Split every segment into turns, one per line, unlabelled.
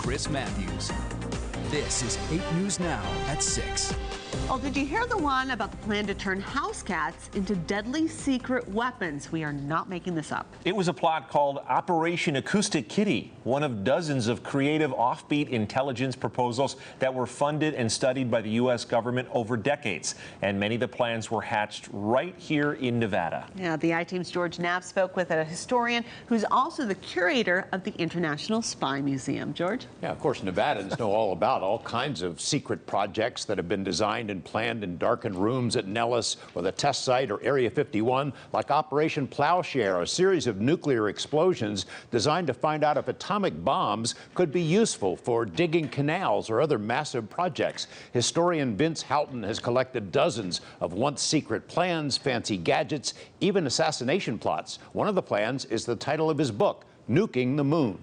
Chris Matthews. This is 8 News Now at 6.
Oh, did you hear the one about the plan to turn house cats into deadly secret weapons? We are not making this up.
It was a plot called Operation Acoustic Kitty, one of dozens of creative offbeat intelligence proposals that were funded and studied by the U.S. government over decades. And many of the plans were hatched right here in Nevada.
Yeah, the I-Team's George Knapp spoke with a historian who's also the curator of the International Spy Museum. George?
Yeah, of course, Nevadans know all about all kinds of secret projects that have been designed and planned in darkened rooms at Nellis or the test site or Area 51, like Operation Plowshare, a series of nuclear explosions designed to find out if atomic bombs could be useful for digging canals or other massive projects. Historian Vince Houghton has collected dozens of once secret plans, fancy gadgets, even assassination plots. One of the plans is the title of his book, Nuking the Moon.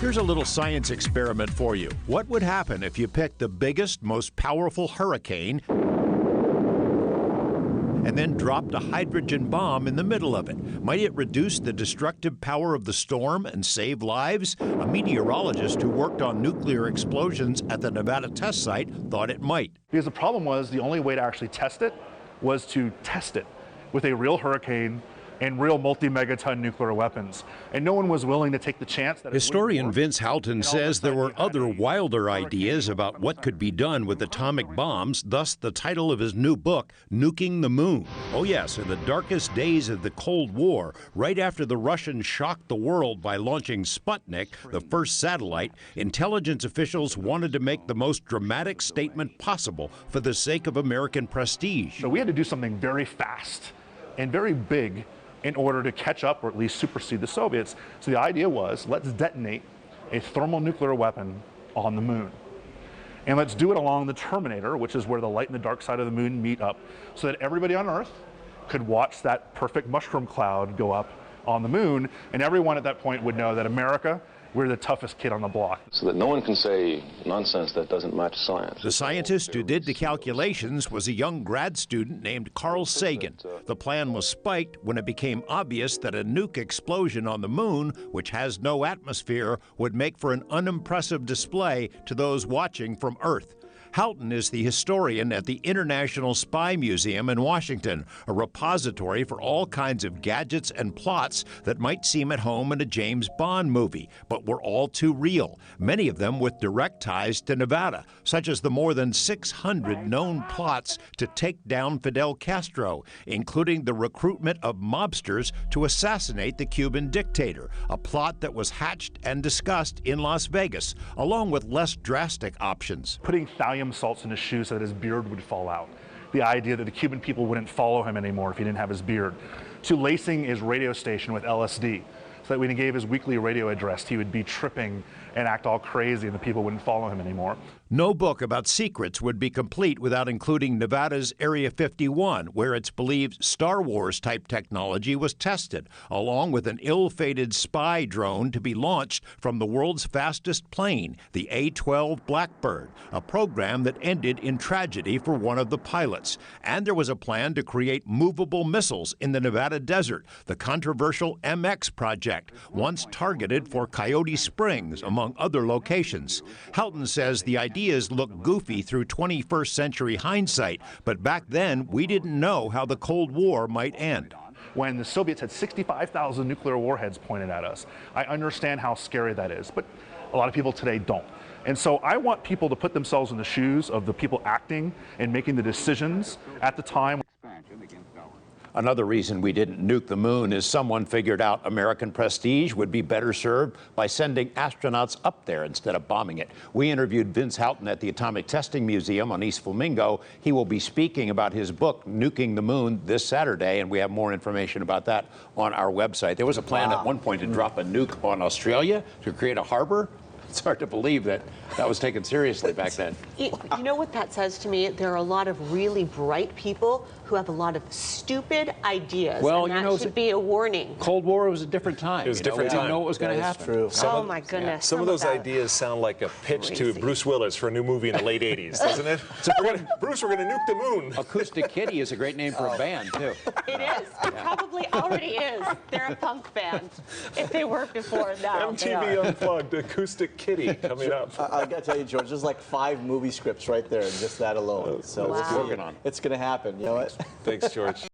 Here's a little science experiment for you. What would happen if you picked the biggest, most powerful hurricane and then dropped a hydrogen bomb in the middle of it? Might it reduce the destructive power of the storm and save lives? A meteorologist who worked on nuclear explosions at the Nevada test site thought it might.
Because the problem was the only way to actually test it was to test it with a real hurricane and real multi-megaton nuclear weapons. And no one was willing to take the chance that
Historian Vince Houghton says there were other wilder ideas about what could be done with atomic bombs, thus the title of his new book, Nuking the Moon. Oh yes, in the darkest days of the Cold War, right after the Russians shocked the world by launching Sputnik, the first satellite, intelligence officials wanted to make the most dramatic statement possible for the sake of American prestige.
So we had to do something very fast and very big in order to catch up or at least supersede the Soviets. So the idea was, let's detonate a thermonuclear weapon on the moon. And let's do it along the terminator, which is where the light and the dark side of the moon meet up, so that everybody on Earth could watch that perfect mushroom cloud go up on the moon, and everyone at that point would know that America, we're the toughest kid on the block.
So that no one can say nonsense that doesn't match science.
The scientist who did the calculations was a young grad student named Carl Sagan. The plan was spiked when it became obvious that a nuke explosion on the moon, which has no atmosphere, would make for an unimpressive display to those watching from Earth. Houghton is the historian at the International Spy Museum in Washington, a repository for all kinds of gadgets and plots that might seem at home in a James Bond movie, but were all too real, many of them with direct ties to Nevada, such as the more than 600 known plots to take down Fidel Castro, including the recruitment of mobsters to assassinate the Cuban dictator, a plot that was hatched and discussed in Las Vegas, along with less drastic options.
Putting thallium salts in his shoes so that his beard would fall out. The idea that the Cuban people wouldn't follow him anymore if he didn't have his beard. To lacing his radio station with LSD, so that when he gave his weekly radio address, he would be tripping and act all crazy and the people wouldn't follow him anymore.
No book about secrets would be complete without including Nevada's Area 51, where it's believed Star Wars-type technology was tested, along with an ill-fated spy drone to be launched from the world's fastest plane, the A-12 Blackbird, a program that ended in tragedy for one of the pilots. And there was a plan to create movable missiles in the Nevada desert, the controversial MX project, once targeted for Coyote Springs, among other locations. Houghton says the ideas look goofy through 21st century hindsight, but back then we didn't know how the Cold War might end.
When the Soviets had 65,000 nuclear warheads pointed at us, I understand how scary that is, but a lot of people today don't. And so I want people to put themselves in the shoes of the people acting and making the decisions at the time.
Another reason we didn't nuke the moon is someone figured out American prestige would be better served by sending astronauts up there instead of bombing it. We interviewed Vince Houghton at the Atomic Testing Museum on East Flamingo. He will be speaking about his book, Nuking the Moon, this Saturday, and we have more information about that on our website. There was a plan at one point to drop a nuke on Australia to create a harbor.
It's hard to believe that that was taken seriously back then.
You know what that says to me? There are a lot of really bright people who have a lot of stupid ideas.
Well,
and
you
that
know,
should be a warning.
Cold War was a different time.
It was a different
We
time.
didn't know what was going to happen.
True.
Oh my goodness.
Some of those
that.
ideas sound like a pitch to
Crazy.
Bruce Willis for a new movie in the late 80s, doesn't it? Bruce, we're going to nuke the moon.
Acoustic Kitty is a great name for a band, too.
It is. It probably already is. They're a punk band. If they weren't before now.
MTV Unplugged, Acoustic Kitty coming up.
I got to tell you, George, there's like 5 movie scripts right there, and just that alone. So
Wow.
Working on.
it's going to happen. You know what?
Thanks, George.